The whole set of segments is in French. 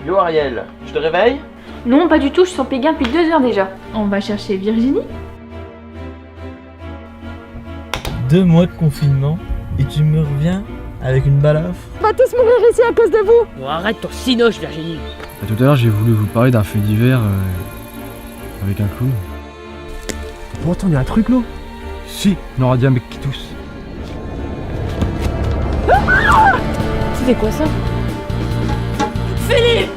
Yo Ariel, je te réveille? Non, pas du tout, je sens Péguin depuis 2 heures déjà. On va chercher Virginie? 2 mois de confinement et tu me reviens avec une balafre. On va tous mourir ici à cause de vous. Bon, arrête ton cinoche, Virginie. Tout à l'heure, j'ai voulu vous parler d'un fait divers avec un clown. Pour autant, il y a un truc là. Si, on aura dit un mec qui tousse. C'était quoi ça? Philippe!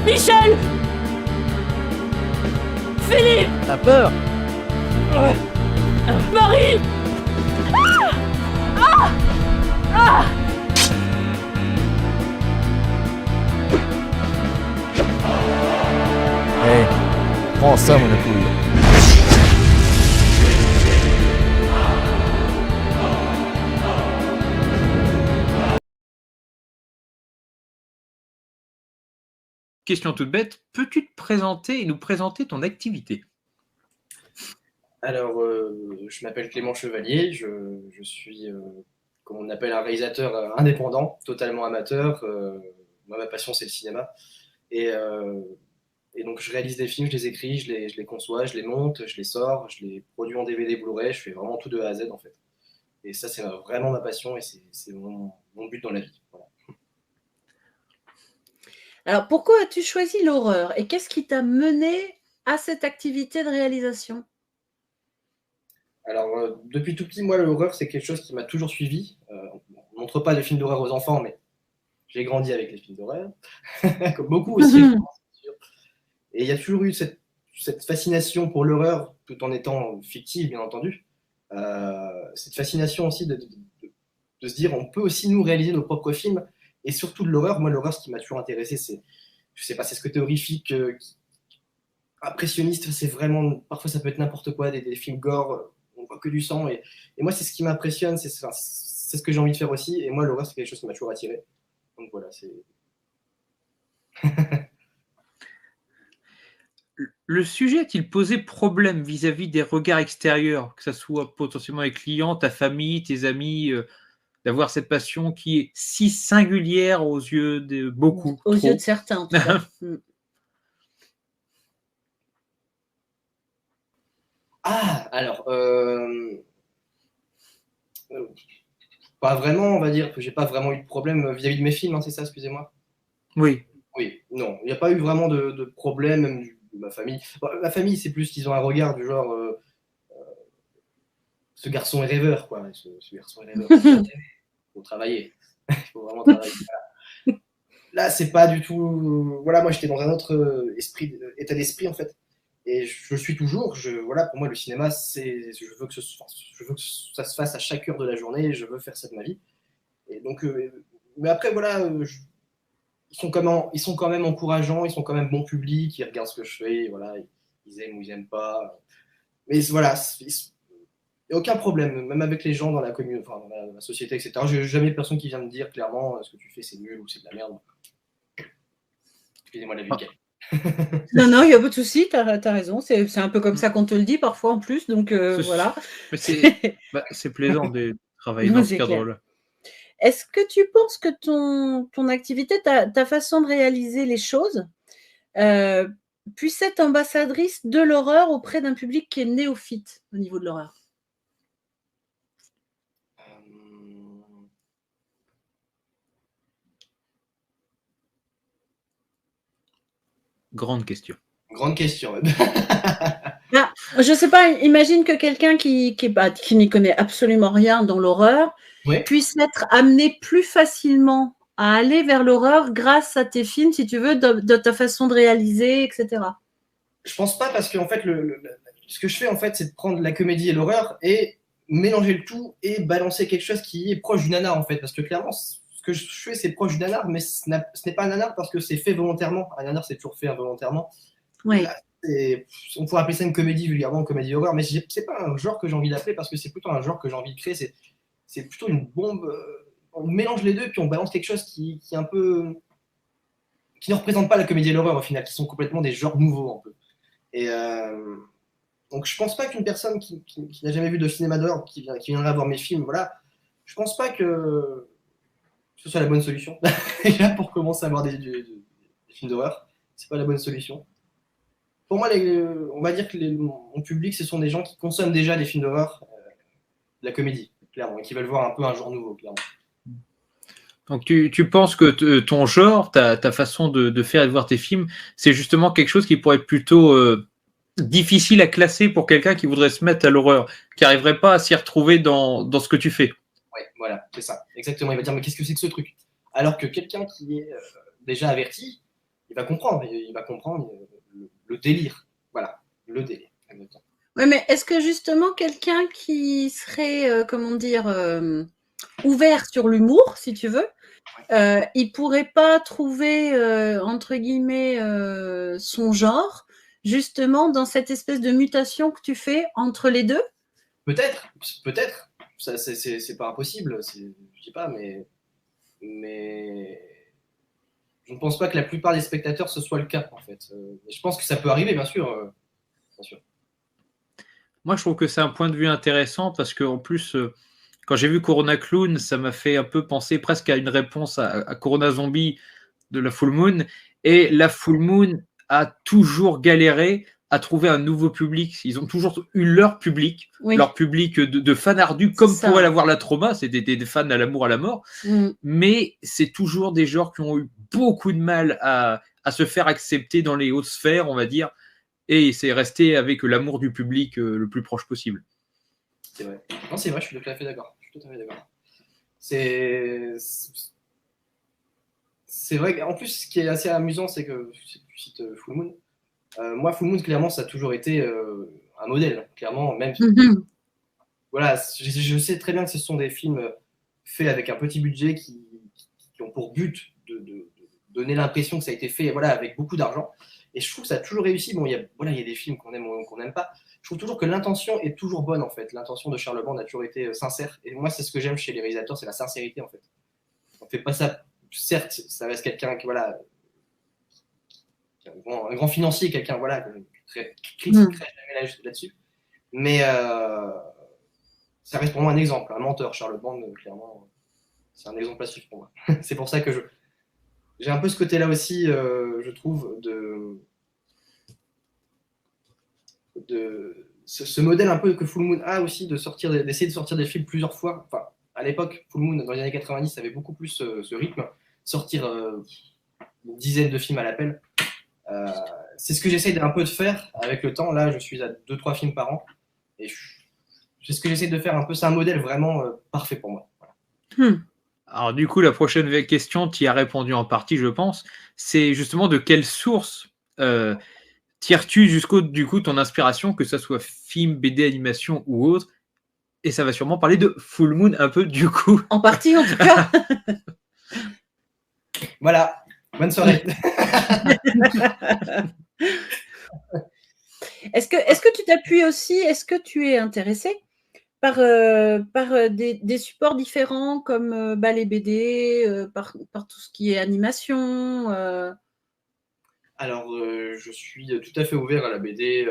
Michel! Philippe! T'as peur? Marie! Hey, prends ça mon couille. Question toute bête, peux-tu te présenter et nous présenter ton activité? Alors, je m'appelle Clément Chevalier, je suis, comme on appelle, un réalisateur indépendant, totalement amateur. Moi, ma passion, c'est le cinéma. Et donc, je réalise des films, je les écris, je les conçois, je les monte, je les sors, je les produis en DVD, Blu-ray, je fais vraiment tout de A à Z, en fait. Et ça, c'est vraiment ma passion et c'est mon but dans la vie. Voilà. Alors, pourquoi as-tu choisi l'horreur et qu'est-ce qui t'a mené à cette activité de réalisation? Alors, depuis tout petit, moi, l'horreur, c'est quelque chose qui m'a toujours suivi. On ne montre pas de films d'horreur aux enfants, mais j'ai grandi avec les films d'horreur, comme beaucoup aussi, je pense, c'est sûr. Et il y a toujours eu cette fascination pour l'horreur, tout en étant fictive, bien entendu. Cette fascination aussi de se dire, on peut aussi nous réaliser nos propres films, et surtout de l'horreur. Moi, l'horreur, ce qui m'a toujours intéressé, c'est, je sais pas, c'est ce côté horrifique, impressionniste. C'est vraiment, parfois, ça peut être n'importe quoi, des films gore. On voit que du sang. Et moi, c'est ce qui m'impressionne, c'est ce que j'ai envie de faire aussi. Et moi, l'horreur, c'est quelque chose qui m'a toujours attiré. Donc voilà, c'est. Le sujet a-t-il posé problème vis-à-vis des regards extérieurs, que ce soit potentiellement les clients, ta famille, tes amis, d'avoir cette passion qui est si singulière aux yeux de beaucoup? Aux trop. yeux de certains, en tout cas. Ah, alors, pas vraiment, on va dire que j'ai pas vraiment eu de problème vis-à-vis de mes films, hein, c'est ça, excusez-moi? Oui. Oui, non, il n'y a pas eu vraiment de problème, même de ma famille. Bon, ma famille, c'est plus qu'ils ont un regard du genre, ce garçon est rêveur, quoi. Ce garçon est rêveur. Il faut travailler. Il faut vraiment travailler. Voilà. Là, c'est pas du tout. Voilà, moi, j'étais dans un autre état d'esprit, en fait. Et je suis toujours. Voilà, pour moi, le cinéma, je veux que ça se fasse à chaque heure de la journée. Je veux faire ça de ma vie. Et donc, mais après, voilà, ils sont quand même encourageants. Ils sont quand même bon public. Ils regardent ce que je fais. Voilà, ils aiment ou ils aiment pas. Mais voilà, il n'y a aucun problème, même avec les gens dans la commune, enfin, dans la société, etc. J'ai jamais personne qui vient me dire clairement ce que tu fais c'est nul ou c'est de la merde. Excusez-moi la vulgarité. Non, il n'y a pas de souci, tu as raison. C'est un peu comme ça qu'on te le dit parfois en plus. Donc voilà. Mais c'est plaisant de travailler dans ce cadre-là. Est-ce que tu penses que ton activité, ta façon de réaliser les choses, puisse être ambassadrice de l'horreur auprès d'un public qui est néophyte au niveau de l'horreur? Grande question. Grande question. Je ne sais pas, imagine que quelqu'un qui n'y connaît absolument rien dans l'horreur puisse être amené plus facilement à aller vers l'horreur grâce à tes films, si tu veux, de ta façon de réaliser, etc. Je pense pas, parce que en fait, ce que je fais, en fait, c'est de prendre la comédie et l'horreur et mélanger le tout et balancer quelque chose qui est proche du nanar, en fait. Parce que clairement, ce que je fais, c'est proche du nanar, mais ce n'est pas un nanar parce que c'est fait volontairement. Un nanar, c'est toujours fait involontairement. Oui. Là, on pourrait appeler ça une comédie vulgairement, une comédie horreur, mais c'est pas un genre que j'ai envie d'appeler parce que c'est plutôt un genre que j'ai envie de créer. C'est plutôt une bombe. On mélange les deux puis on balance quelque chose qui est un peu. Qui ne représente pas la comédie et l'horreur au final, qui sont complètement des genres nouveaux un peu. Et donc je pense pas qu'une personne qui n'a jamais vu de cinéma d'horreur, qui viendrait voir mes films, voilà, je pense pas que que ce soit la bonne solution. Déjà, pour commencer à voir des films d'horreur, c'est pas la bonne solution. Pour moi, on va dire que mon public, ce sont des gens qui consomment déjà des films d'horreur, de la comédie, clairement, et qui veulent voir un peu un genre nouveau, clairement. Donc tu penses que ton genre, ta façon de faire et de voir tes films, c'est justement quelque chose qui pourrait être plutôt difficile à classer pour quelqu'un qui voudrait se mettre à l'horreur, qui n'arriverait pas à s'y retrouver dans ce que tu fais. Ouais, voilà, c'est ça, exactement. Il va dire, mais qu'est-ce que c'est que ce truc? Alors que quelqu'un qui est déjà averti, il va comprendre le délire. Voilà, le délire. Exactement. Oui, mais est-ce que justement quelqu'un qui serait, ouvert sur l'humour, si tu veux, il pourrait pas trouver, entre guillemets, son genre, justement, dans cette espèce de mutation que tu fais entre les deux? Peut-être. Ça, c'est pas impossible, je dis pas, mais je ne pense pas que la plupart des spectateurs ce soit le cas, en fait. Je pense que ça peut arriver, bien sûr. Bien sûr. Moi, je trouve que c'est un point de vue intéressant parce qu'en plus, quand j'ai vu Corona Clown, ça m'a fait un peu penser presque à une réponse à Corona Zombie de la Full Moon. Et la Full Moon a toujours galéré à trouver un nouveau public. Ils ont toujours eu leur public, Oui. leur public de fans ardus, comme pourrait l'avoir la Trauma, c'est des fans à l'amour, à la mort. Mais c'est toujours des genres qui ont eu beaucoup de mal à se faire accepter dans les hautes sphères, on va dire. Et c'est resté avec l'amour du public le plus proche possible. C'est vrai. Non, c'est vrai, je suis tout à fait d'accord. C'est vrai qu'en plus, ce qui est assez amusant, c'est que tu cites Full Moon. Moi, Full Moon, clairement, ça a toujours été un modèle, clairement. Même, voilà, je sais très bien que ce sont des films faits avec un petit budget qui ont pour but de donner l'impression que ça a été fait, voilà, avec beaucoup d'argent. Et je trouve que ça a toujours réussi. Bon, il y a des films qu'on aime ou qu'on n'aime pas. Je trouve toujours que l'intention est toujours bonne, en fait. L'intention de Charles Band a toujours été sincère. Et moi, c'est ce que j'aime chez les réalisateurs, c'est la sincérité, en fait. On ne fait pas ça. Certes, ça reste quelqu'un qui, voilà, un grand financier, quelqu'un, voilà, qui ne crée jamais là-dessus. Mais ça reste pour moi un exemple, un menteur. Charles Band, clairement, c'est un exemple à suivre pour moi. C'est pour ça que j'ai un peu ce côté-là aussi, je trouve, de ce modèle un peu que Full Moon a aussi, d'essayer de sortir des films plusieurs fois. Enfin, à l'époque, Full Moon, dans les années 90, avait beaucoup plus ce rythme. Sortir une dizaine de films à l'appel. C'est ce que j'essaye un peu de faire avec le temps. Là, je suis à 2-3 films par an. Et c'est ce que j'essaie de faire un peu. C'est un modèle vraiment parfait pour moi. Voilà. Alors du coup, la prochaine question, tu y as répondu en partie, je pense. C'est justement de quelle source tires-tu du coup ton inspiration, que ce soit film, BD, animation ou autre? Et ça va sûrement parler de Full Moon un peu du coup. En partie en tout cas. Voilà, bonne soirée. Est-ce que tu t'appuies aussi, est-ce que tu es intéressé par des supports différents comme les BD, par tout ce qui est animation Alors, je suis tout à fait ouvert à la BD,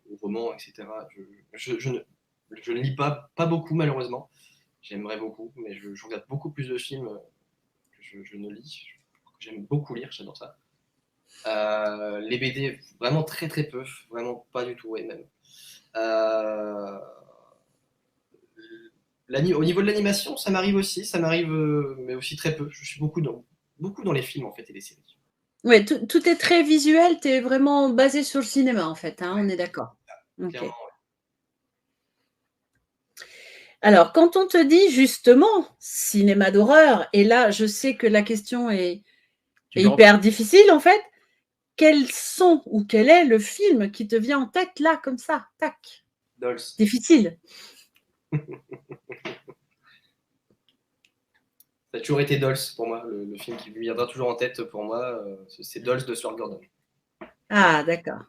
au roman, etc. Je ne lis pas beaucoup, malheureusement. J'aimerais beaucoup, mais je regarde beaucoup plus de films que je ne lis. J'aime beaucoup lire, j'adore ça. Les BD, vraiment très très peu, vraiment pas du tout, ouais, même. Au niveau de l'animation, ça m'arrive, mais aussi très peu. Je suis beaucoup dans les films en fait et les séries. Oui, tout est très visuel, tu es vraiment basé sur le cinéma en fait, hein, on est d'accord. Okay. Ouais. Alors, quand on te dit justement cinéma d'horreur, et là je sais que la question est hyper difficile en fait, quel est le film qui te vient en tête là, comme ça, tac? Dolls. Difficile. Ça a toujours été Dolls pour moi, le film qui lui viendra toujours en tête pour moi, c'est Dolls de Stuart Gordon. Ah, d'accord.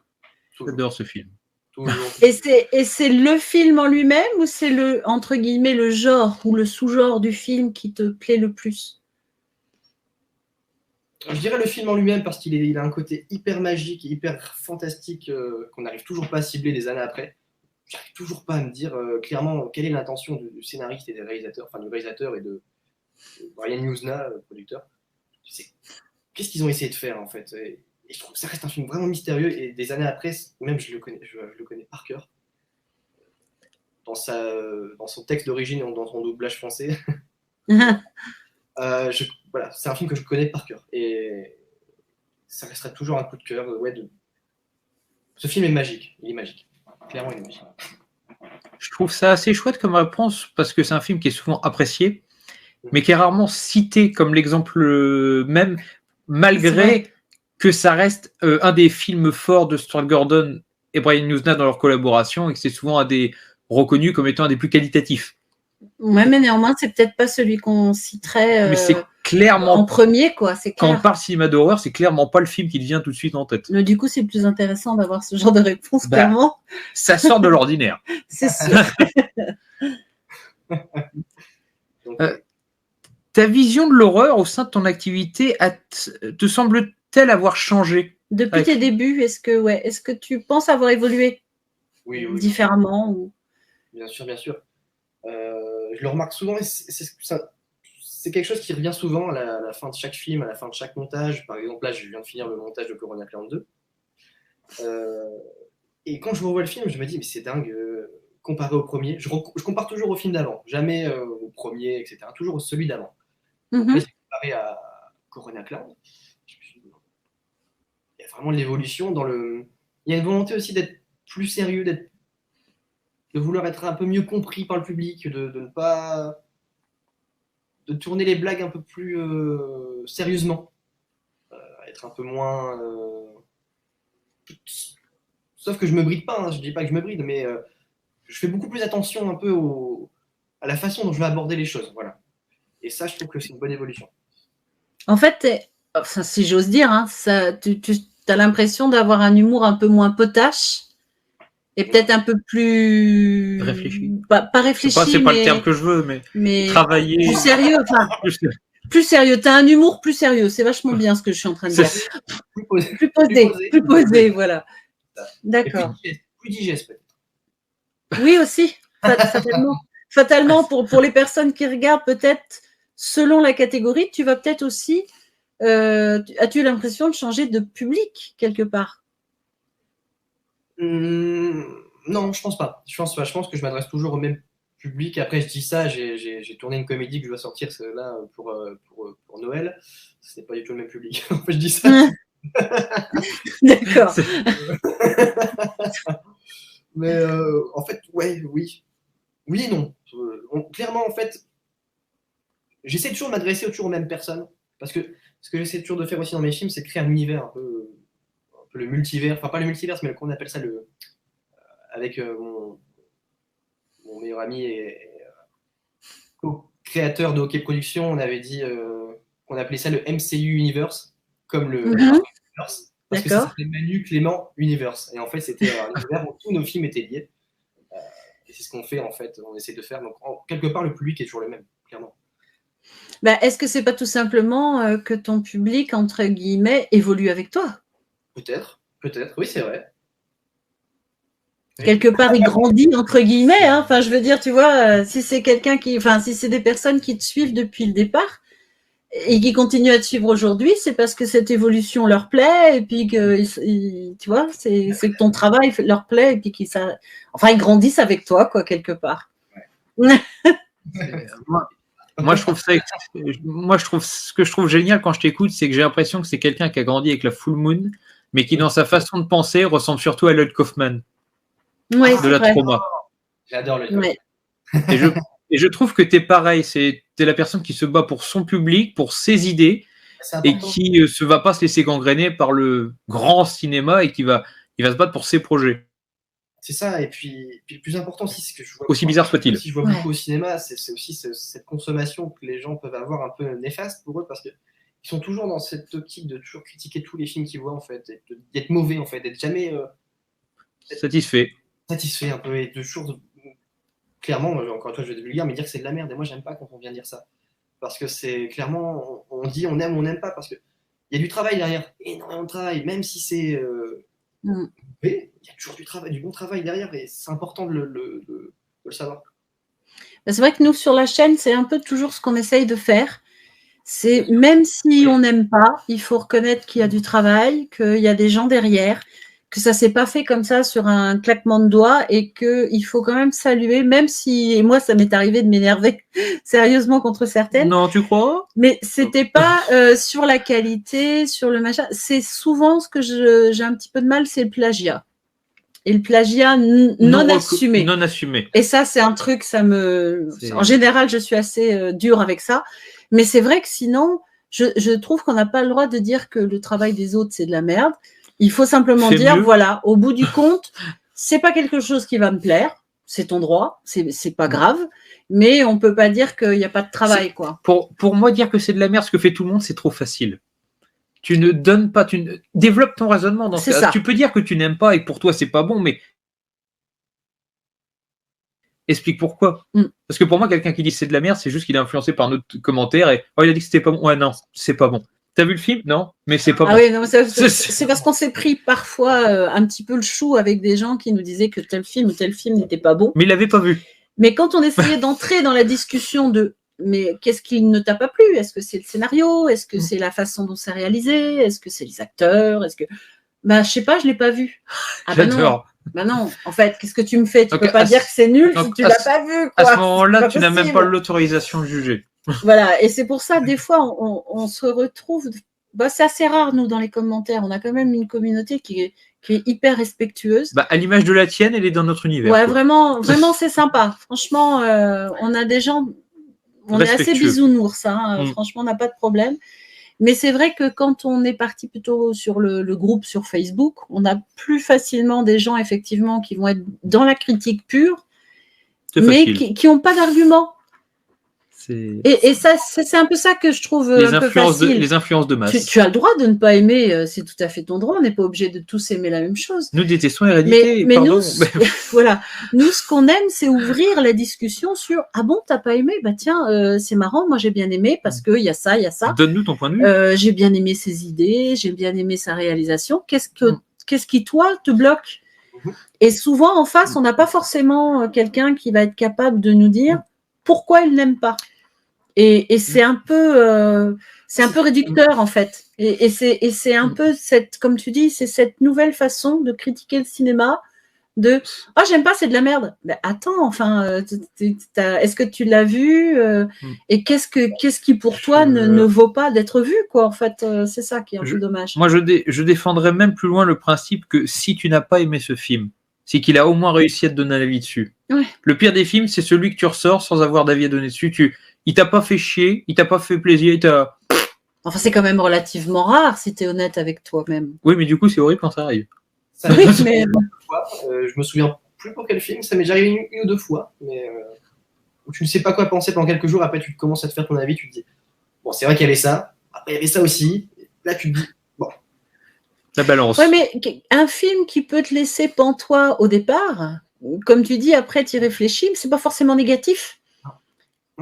J'adore ce film. Toujours. Et c'est le film en lui-même ou c'est entre guillemets le genre ou le sous-genre du film qui te plaît le plus? Je dirais le film en lui-même parce qu'il a un côté hyper magique, hyper fantastique qu'on n'arrive toujours pas à cibler des années après. J'arrive toujours pas à me dire clairement quelle est l'intention du scénariste et des réalisateurs, enfin du réalisateur et Brian Yuzna, le producteur. Tu sais, qu'est-ce qu'ils ont essayé de faire en fait? Et je trouve que ça reste un film vraiment mystérieux. Et des années après, même je le connais par cœur. Dans son texte d'origine, dans son doublage français. Voilà, c'est un film que je connais par cœur. Et ça resterait toujours un coup de cœur. Ce film est magique. Il est magique. Clairement, il est magique. Je trouve ça assez chouette comme réponse parce que c'est un film qui est souvent apprécié, mais qui est rarement cité comme l'exemple même, malgré que ça reste un des films forts de Stuart Gordon et Brian Yuzna dans leur collaboration et que c'est souvent reconnu comme étant un des plus qualitatifs. Ouais, mais néanmoins, c'est peut-être pas celui qu'on citerait mais c'est clairement, en premier, quoi. C'est clair. Quand on parle cinéma d'horreur, c'est clairement pas le film qui te vient tout de suite en tête. Mais du coup, c'est plus intéressant d'avoir ce genre de réponse, clairement. Ça sort de l'ordinaire. C'est sûr. Ta vision de l'horreur au sein de ton activité te semble-t-elle avoir changé depuis tes débuts? Est-ce que tu penses avoir évolué différemment ou... Bien sûr, bien sûr. Je le remarque souvent, et c'est quelque chose qui revient souvent à la fin de chaque film, à la fin de chaque montage. Par exemple, là, je viens de finir le montage de Coronacland 2. Et quand je revois le film, je me dis, mais c'est dingue, comparé au premier. Je compare toujours au film d'avant, jamais au premier, etc. Toujours celui d'avant. Là, j'ai comparé à Coronacland. Il y a vraiment de l'évolution. Il y a une volonté aussi d'être plus sérieux, de vouloir être un peu mieux compris par le public, de ne pas... de tourner les blagues un peu plus sérieusement, être un peu moins... Sauf que je me bride pas, hein, je dis pas que je me bride, mais je fais beaucoup plus attention un peu à la façon dont je vais aborder les choses, voilà. Et ça, je trouve que c'est une bonne évolution. En fait, si j'ose dire, hein, tu as l'impression d'avoir un humour un peu moins potache, et peut-être un peu plus... réfléchi. Pas réfléchi, c'est pas le terme que je veux, mais travailler... Plus sérieux, enfin... Plus sérieux, tu as un humour plus sérieux, c'est vachement bien ce que je suis en train de dire. Plus posé, voilà. D'accord. Plus digeste, peut-être. Oui, aussi, fatalement pour les personnes qui regardent, peut-être, selon la catégorie, tu vas peut-être aussi... as-tu l'impression de changer de public, quelque part? Non, je pense pas. Je pense que je m'adresse toujours au même public. Après, je dis ça, j'ai tourné une comédie que je dois sortir là pour Noël. Ce n'est pas du tout le même public. Je dis ça. D'accord. Mais en fait, oui. Oui et non. Clairement, en fait, j'essaie toujours de m'adresser toujours aux mêmes personnes. Parce que ce que j'essaie toujours de faire aussi dans mes films, c'est de créer un univers un peu le multivers, enfin pas le multivers, mais qu'on appelle ça avec mon meilleur ami et co-créateur de Hockey Production, on avait dit qu'on appelait ça le MCU Universe, comme le Universe, parce que ça s'appelait Manu Clément Universe. Et en fait, c'était un univers où tous nos films étaient liés. Et c'est ce qu'on fait, en fait, on essaie de faire. Donc, quelque part, le public est toujours le même, clairement. Est-ce que c'est pas tout simplement que ton public, entre guillemets, évolue avec toi? Peut-être, oui, c'est vrai. Quelque part, il grandit, entre guillemets. Hein. Enfin, je veux dire, tu vois, si c'est si c'est des personnes qui te suivent depuis le départ et qui continuent à te suivre aujourd'hui, c'est parce que cette évolution leur plaît et puis que, tu vois, c'est que ton travail leur plaît et puis qu'ils grandissent avec toi, quoi, quelque part. Ouais. Moi, je trouve ce que je trouve génial quand je t'écoute, c'est que j'ai l'impression que c'est quelqu'un qui a grandi avec la Full Moon, mais qui, dans sa façon de penser, ressemble surtout à Lloyd Kaufman de la Trauma. J'adore le Et je trouve que t'es pareil, t'es la personne qui se bat pour son public, pour ses idées, et qui se va pas se laisser gangréner par le grand cinéma et il va se battre pour ses projets. C'est ça, et puis le plus important aussi, c'est que je vois... Aussi bizarre soit-il. Si je vois beaucoup au cinéma, c'est aussi cette consommation que les gens peuvent avoir un peu néfaste pour eux, parce qu'ils sont toujours dans cette optique de toujours critiquer tous les films qu'ils voient, en fait, et d'être mauvais, en fait, d'être jamais... satisfait un peu, et de toujours... Clairement, encore une fois, je vais être vulgaire, mais dire que c'est de la merde, et moi, j'aime pas quand on vient dire ça. Parce que c'est clairement... On dit on aime, on n'aime pas, parce qu'il y a du travail derrière, énormément de travail, même si c'est... Mais il y a toujours du bon travail derrière et c'est important de le savoir. C'est vrai que nous, sur la chaîne, c'est un peu toujours ce qu'on essaye de faire. C'est même si on n'aime pas, il faut reconnaître qu'il y a du travail, qu'il y a des gens derrière, que ça s'est pas fait comme ça sur un claquement de doigts et qu'il faut quand même saluer, même si, et moi, ça m'est arrivé de m'énerver sérieusement contre certaines. Non, tu crois? Mais c'était pas sur la qualité, sur le machin. C'est souvent ce que j'ai un petit peu de mal, c'est le plagiat. Et le plagiat non assumé. Non assumé. Et ça, c'est un truc, en général, je suis assez dure avec ça. Mais c'est vrai que sinon, je trouve qu'on n'a pas le droit de dire que le travail des autres, c'est de la merde. Il faut simplement dire, voilà, au bout du compte, c'est pas quelque chose qui va me plaire. C'est ton droit. C'est pas grave. Mais on peut pas dire qu'il n'y a pas de travail, quoi. Pour moi, dire que c'est de la merde, ce que fait tout le monde, c'est trop facile. Tu ne donnes pas, développe ton raisonnement dans ce cas. Tu peux dire que tu n'aimes pas et que pour toi c'est pas bon, mais explique pourquoi. Parce que pour moi, quelqu'un qui dit c'est de la merde, c'est juste qu'il est influencé par notre commentaire et il a dit que c'était pas bon. Ouais, non, c'est pas bon. T'as vu le film? Non, mais c'est pas bon. Oui, non, c'est parce qu'on s'est pris parfois un petit peu le chou avec des gens qui nous disaient que tel film ou tel film n'était pas bon. Mais il l'avait pas vu. Mais quand on essayait d'entrer dans la discussion de mais qu'est-ce qui ne t'a pas plu? Est-ce que c'est le scénario? Est-ce que c'est la façon dont c'est réalisé? Est-ce que c'est les acteurs? Est-ce que je sais pas, je l'ai pas vu. Ah J'adore. Non. En fait, qu'est-ce que tu me fais? Tu peux pas dire que c'est nul si tu l'as pas vu. À ce moment-là, tu n'as même pas l'autorisation de juger. Voilà, et c'est pour ça, des fois, on se retrouve. C'est assez rare, nous, dans les commentaires. On a quand même une communauté qui est hyper respectueuse. À l'image de la tienne, elle est dans notre univers. Ouais, vraiment, c'est sympa. Franchement, on a des gens. On est assez bisounours, franchement, on n'a pas de problème. Mais c'est vrai que quand on est parti plutôt sur le groupe sur Facebook, on a plus facilement des gens, effectivement, qui vont être dans la critique pure, mais qui n'ont pas d'argument. Et ça, c'est un peu ça que je trouve un peu facile. Les influences de masse. Tu as le droit de ne pas aimer, c'est tout à fait ton droit. On n'est pas obligé de tous aimer la même chose. Nous détestons Hérédité. Mais nous, voilà. Nous, ce qu'on aime, c'est ouvrir la discussion sur « Ah bon, t'as pas aimé? Tiens, c'est marrant, moi j'ai bien aimé parce qu'il y a ça, il y a ça. » Donne-nous ton point de vue. J'ai bien aimé ses idées, j'ai bien aimé sa réalisation. Qu'est-ce qui, toi, te bloque? Et souvent, en face, on n'a pas forcément quelqu'un qui va être capable de nous dire pourquoi il n'aime pas. Et c'est un peu réducteur en fait. Et c'est un peu comme tu dis, c'est cette nouvelle façon de critiquer le cinéma. J'aime pas, c'est de la merde. Attends, enfin, est-ce que tu l'as vu et qu'est-ce qui pour toi ne vaut pas d'être vu, quoi. En fait, c'est ça qui est un peu dommage. Moi, je défendrais même plus loin le principe que si tu n'as pas aimé ce film, c'est qu'il a au moins réussi à te donner un avis dessus. Ouais. Le pire des films, c'est celui que tu ressors sans avoir d'avis à donner dessus. Il t'a pas fait chier, il t'a pas fait plaisir, Enfin, c'est quand même relativement rare si tu es honnête avec toi-même. Oui, mais du coup, c'est horrible quand ça arrive. Ça m'est arrivé une fois, je me souviens plus pour quel film, ça m'est déjà arrivé une ou deux fois, mais où tu ne sais pas quoi penser pendant quelques jours, après tu commences à te faire ton avis, tu te dis, bon, c'est vrai qu'il y avait ça, après il y avait ça aussi, là tu te dis, bon. La balance. Ouais, mais un film qui peut te laisser pantois au départ, comme tu dis, après tu y réfléchis, mais c'est pas forcément négatif.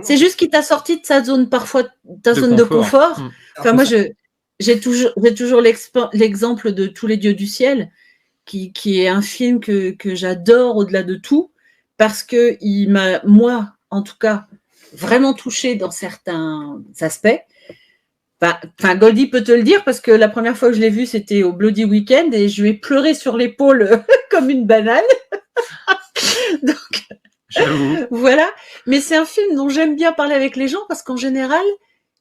C'est juste qu'il t'a sorti de sa zone, parfois ta zone de confort. Enfin, moi, j'ai toujours l'exemple de Tous les dieux du ciel, qui est un film que j'adore au-delà de tout, parce que il m'a, moi, en tout cas, vraiment touchée dans certains aspects. Enfin, Goldie peut te le dire, parce que la première fois que je l'ai vu, c'était au Bloody Weekend, et je lui ai pleuré sur l'épaule comme une banane. Donc... Voilà, mais c'est un film dont j'aime bien parler avec les gens parce qu'en général,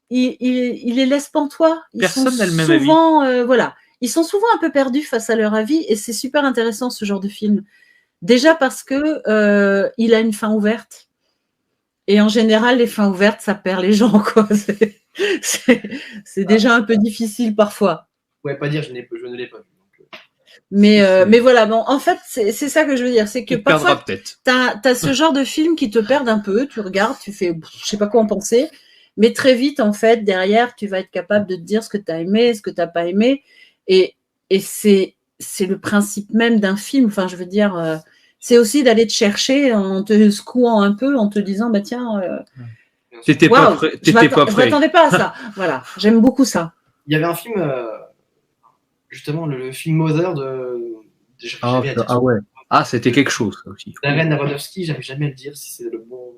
il les laisse pantois. Personne n'a le même avis. Voilà, ils sont souvent un peu perdus face à leur avis et c'est super intéressant ce genre de film. Déjà parce que il a une fin ouverte et en général, les fins ouvertes, ça perd les gens, quoi. C'est déjà un peu difficile parfois. Ouais, pas dire je ne l'ai pas vu. Mais voilà, bon, en fait, c'est ça que je veux dire, c'est que parfois, t'as ce genre de film qui te perdent un peu, tu regardes, tu fais, je sais pas quoi en penser, mais très vite, en fait, derrière, tu vas être capable de te dire ce que t'as aimé, ce que t'as pas aimé, et c'est le principe même d'un film, enfin, je veux dire, c'est aussi d'aller te chercher en te secouant un peu, en te disant, tiens, t'étais pas prêt. Je m'attendais pas à ça, voilà, j'aime beaucoup ça. Il y avait un film... justement le film Mother de ouais. Ah, c'était quelque chose ça aussi. Darren Aronofsky, j'arrive jamais à le dire si c'est le bon.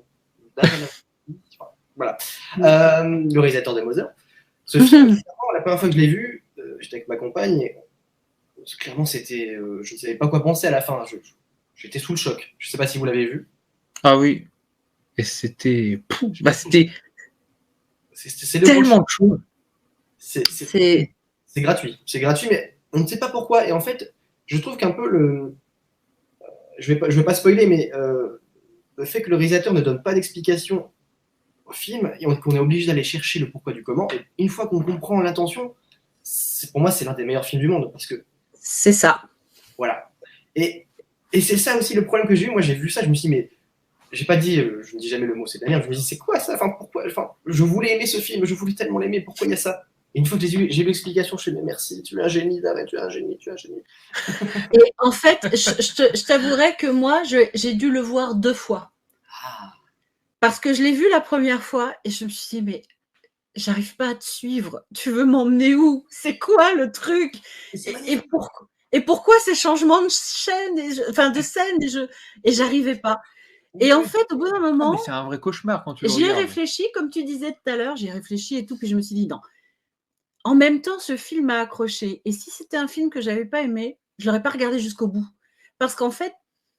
Voilà. Le réalisateur de Mother. Ce film, la première fois que je l'ai vu, j'étais avec ma compagne et clairement, c'était, je ne savais pas quoi penser à la fin. J'étais sous le choc. Je ne sais pas si vous l'avez vu. Ah oui. Et c'était c'est tellement chaud. C'est gratuit. C'est gratuit, mais on ne sait pas pourquoi. Et en fait, je trouve qu'un peu je vais pas spoiler, mais le fait que le réalisateur ne donne pas d'explication au film et qu'on est obligé d'aller chercher le pourquoi du comment, et une fois qu'on comprend l'intention, pour moi, c'est l'un des meilleurs films du monde. Parce que c'est ça. Voilà. Et c'est ça aussi le problème que j'ai eu. Moi, j'ai vu ça, je me suis dit, mais j'ai pas dit, je ne dis jamais le mot, c'est de la merde. Je me dis, c'est quoi ça? Enfin, pourquoi? Enfin, je voulais aimer ce film, je voulais tellement l'aimer, pourquoi il y a ça? Et une fois que j'ai eu l'explication, je me suis dit, merci, tu es un génie, Darren, tu es un génie, tu es un génie. Et en fait, je t'avouerai que moi, j'ai dû le voir 2 fois. Parce que je l'ai vu la première fois et je me suis dit, mais j'arrive pas à te suivre. Tu veux m'emmener où? C'est quoi le truc? Et pourquoi ces changements de chaîne, de scène, et j'arrivais pas. Et en fait, au bout d'un moment, c'est un vrai cauchemar quand tu le j'y ai regardes. réfléchi, comme tu disais tout à l'heure, j'y ai réfléchi et tout, puis je me suis dit non. En même temps, ce film m'a accroché. Et si c'était un film que j'avais pas aimé, je l'aurais pas regardé jusqu'au bout. Parce qu'en fait,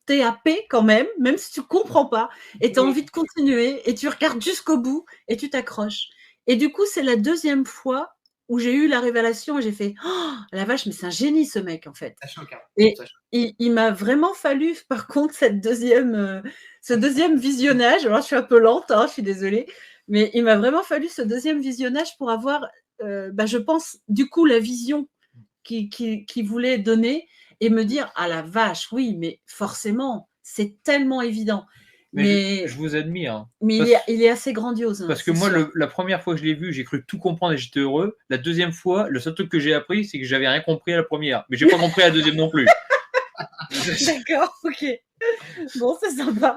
t'es happé quand même si tu comprends pas, et t'as envie de continuer, et tu regardes jusqu'au bout, et tu t'accroches. Et du coup, c'est la 2e fois où j'ai eu la révélation et j'ai fait oh, la vache, mais c'est un génie ce mec en fait. Ça choque, hein. Et il m'a vraiment fallu, par contre, ce deuxième visionnage. Alors, je suis un peu lente, je suis désolée, mais il m'a vraiment fallu ce 2e visionnage pour avoir, je pense, du coup, la vision qu'il voulait donner et me dire ah la vache, oui, mais forcément, c'est tellement évident. Mais je vous admire. Mais il est assez grandiose. Parce que moi, la première fois que je l'ai vu, j'ai cru tout comprendre et j'étais heureux. La 2e fois, le seul truc que j'ai appris, c'est que j'avais rien compris à la première. Mais j'ai pas compris à la 2e non plus. D'accord, ok. Bon, c'est sympa.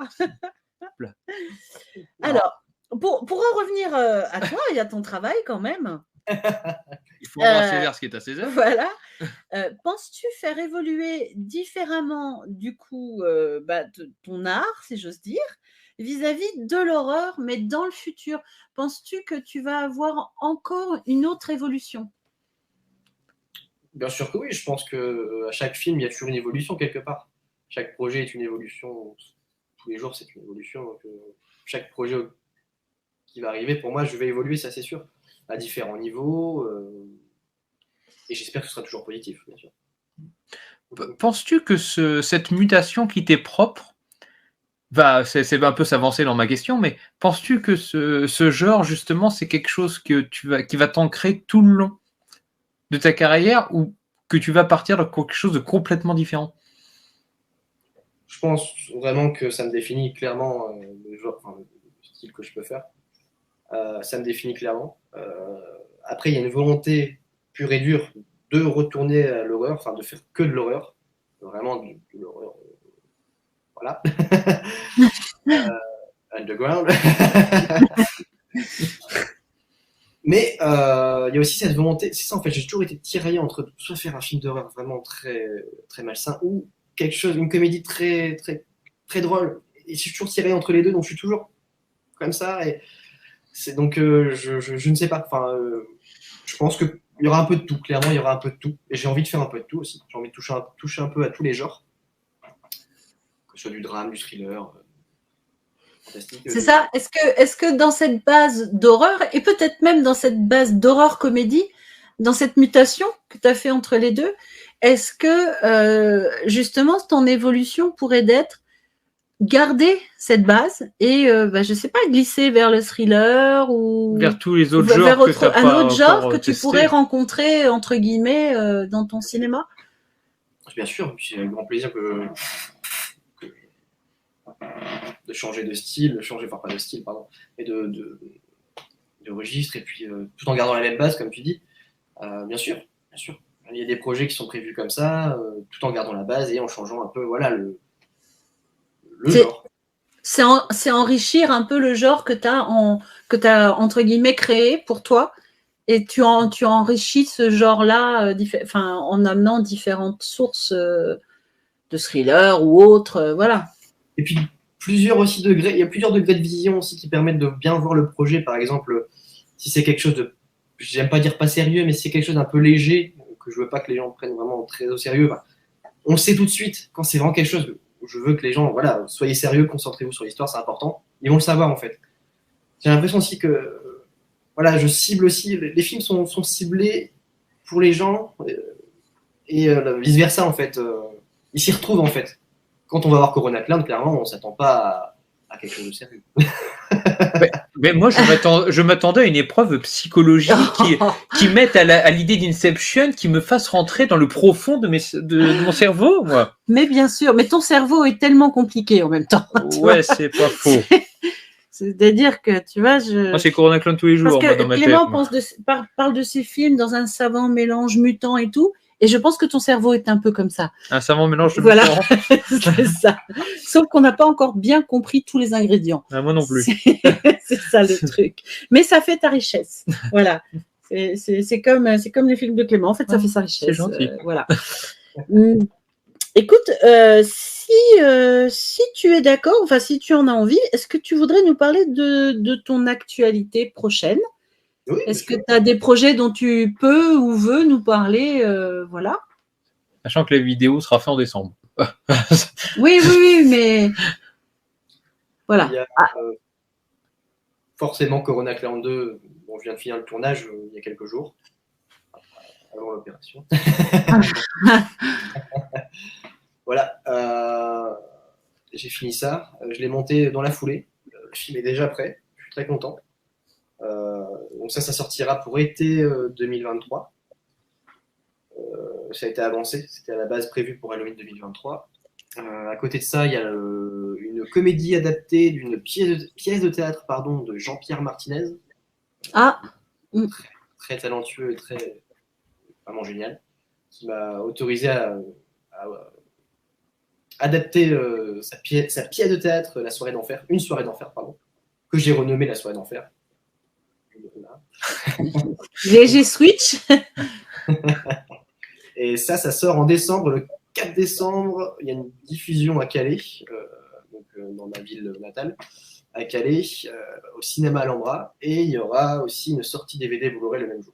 Alors, pour en revenir à toi et à ton travail quand même. Il faut rendre à César ce qui est à César. Voilà. Penses-tu faire évoluer différemment, du coup, ton art, si j'ose dire, vis-à-vis de l'horreur, mais dans le futur? Penses-tu que tu vas avoir encore une autre évolution? Bien sûr que oui. Je pense qu'à chaque film, il y a toujours une évolution quelque part. Chaque projet est une évolution. Tous les jours, c'est une évolution. Donc, chaque projet qui va arriver, pour moi, je vais évoluer, ça c'est sûr, à différents niveaux. Et j'espère que ce sera toujours positif, bien sûr. Penses-tu que cette mutation qui t'est propre c'est un peu s'avancer dans ma question, mais penses-tu que ce genre, justement, c'est quelque chose qui va t'ancrer tout le long de ta carrière ou que tu vas partir de quelque chose de complètement différent? Je pense vraiment que ça me définit clairement le style que je peux faire. Ça me définit clairement. Après, il y a une volonté pure et dure de retourner à l'horreur, enfin de faire que de l'horreur, vraiment de l'horreur, voilà, underground. Mais il y a aussi cette volonté, c'est ça en fait, j'ai toujours été tiraillé entre soit faire un film d'horreur vraiment très, très malsain ou quelque chose, une comédie très, très, très drôle. Et je suis toujours tiraillé entre les deux, donc je suis toujours comme ça. Et c'est donc je ne sais pas. Enfin, je pense qu'il y aura un peu de tout. Clairement, il y aura un peu de tout. Et j'ai envie de faire un peu de tout aussi. J'ai envie de toucher un peu à tous les genres, que ce soit du drame, du thriller. Fantastique. C'est ça. Est-ce que dans cette base d'horreur et peut-être même dans cette base d'horreur comédie, dans cette mutation que tu as fait entre les deux, est-ce que justement ton évolution pourrait être garder cette base et je sais pas, glisser vers le thriller ou vers tous les autres genres, vers un autre genre que testé. tu pourrais rencontrer entre guillemets dans ton cinéma? Bien sûr, c'est un grand plaisir de changer de style, pas de style, pardon, et de registre, et puis tout en gardant la même base, comme tu dis. Bien sûr. Il y a des projets qui sont prévus comme ça, tout en gardant la base et en changeant un peu, voilà, le genre. C'est enrichir un peu le genre que tu as entre guillemets créé pour toi, et tu enrichis ce genre-là en amenant différentes sources de thrillers ou autres, voilà. Et puis plusieurs aussi degrés. Il y a plusieurs degrés de vision aussi qui permettent de bien voir le projet. Par exemple, si c'est quelque chose de, j'aime pas dire pas sérieux, mais si c'est quelque chose d'un peu léger, que je veux pas que les gens prennent vraiment très au sérieux, bah, on le sait tout de suite. Quand c'est vraiment quelque chose où je veux que les gens, voilà, soyez sérieux, concentrez-vous sur l'histoire, c'est important. Ils vont le savoir en fait. J'ai l'impression aussi que, voilà, je cible aussi. Les films sont ciblés pour les gens et vice versa en fait. Ils s'y retrouvent en fait. Quand on va voir Corona Clown, clairement, on s'attend pas à quelque chose de sérieux. Mais moi, je m'attendais à une épreuve psychologique qui mette à l'idée d'Inception, qui me fasse rentrer dans le profond de mon cerveau, moi. Mais bien sûr, mais ton cerveau est tellement compliqué en même temps. Ouais, c'est pas faux. C'est-à-dire que, tu vois, moi, c'est Corona Clown tous les jours, parce que dans ma tête. Clément parle de ces films dans un savant mélange mutant et tout, et je pense que ton cerveau est un peu comme ça. Un savant mélange de voilà. mutants. C'est ça. Sauf qu'on n'a pas encore bien compris tous les ingrédients. Ah, moi non plus. C'est ça le truc. Mais ça fait ta richesse. Voilà. C'est comme les films de Clément. En fait, ça fait sa richesse. C'est gentil. Voilà. Écoute, si tu es d'accord, enfin si tu en as envie, est-ce que tu voudrais nous parler de ton actualité prochaine? Oui, est-ce que tu as des projets dont tu peux ou veux nous parler, voilà. Sachant que la vidéo sera faite en décembre. Oui, mais voilà. Il y a forcément Corona Clown 2, dont je viens de finir le tournage il y a quelques jours, avant l'opération. Voilà, j'ai fini ça. Je l'ai monté dans la foulée. Le film est déjà prêt. Je suis très content. Donc ça sortira pour été 2023. Ça a été avancé. C'était à la base prévu pour Halloween 2023. À côté de ça, il y a une comédie adaptée d'une pièce de théâtre de Jean-Pierre Martinez. Ah. Très talentueux et vraiment génial, qui m'a autorisé à adapter sa pièce de théâtre, La Soirée d'Enfer, Une Soirée d'Enfer, que j'ai renommée La Soirée d'Enfer. Léger switch. Et ça sort en décembre, le 4 décembre. Il y a une diffusion à Calais, dans ma ville natale, à Calais, au cinéma Alhambra, et il y aura aussi une sortie DVD Blu-ray le même jour.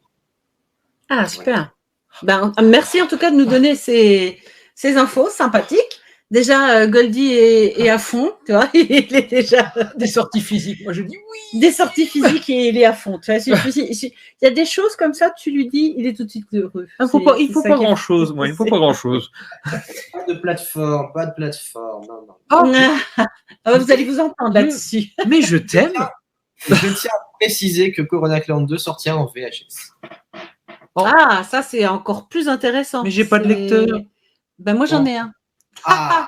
Ah, super. Ben, merci en tout cas de nous donner ces infos sympathiques. Déjà, Goldie est à fond, tu vois, il est déjà… Des sorties physiques, moi je dis oui. Des sorties physiques et il est à fond. Tu vois, il y a des choses comme ça, tu lui dis, il est tout de suite heureux. Il ne faut pas grand-chose, moi, il ne faut pas grand-chose. Pas de plateforme, non. Oh, vous allez vous entendre là-dessus. Mais je t'aime. Je tiens à préciser que Corona Clown 2 sortira en VHS. Ah, ça c'est encore plus intéressant. Mais j'ai pas de lecteur. Ben moi j'en ai un. Ah.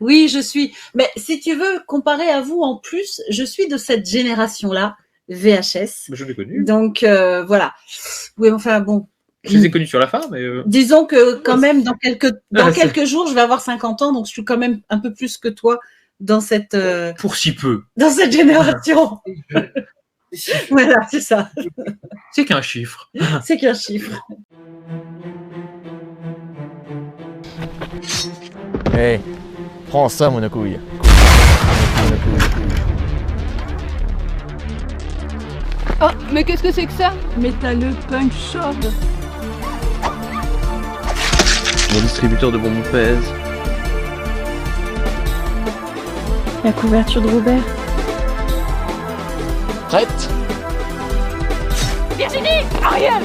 Oui, je suis. Mais si tu veux, comparé à vous, en plus, je suis de cette génération-là, VHS. Je l'ai connu. Donc, voilà. Oui, enfin, bon. Je les ai connus sur la fin, mais… Disons que quand même, dans quelques jours, je vais avoir 50 ans, donc je suis quand même un peu plus que toi dans cette… Pour si peu. Dans cette génération. Voilà, c'est ça. C'est qu'un chiffre. C'est qu'un chiffre. Hey, prends ça, mon couille. Oh, mais qu'est-ce que c'est que ça? Mais t'as le punch shop. Mon distributeur de bonbons pèse. La couverture de Robert. Prête? Virginie! Ariel!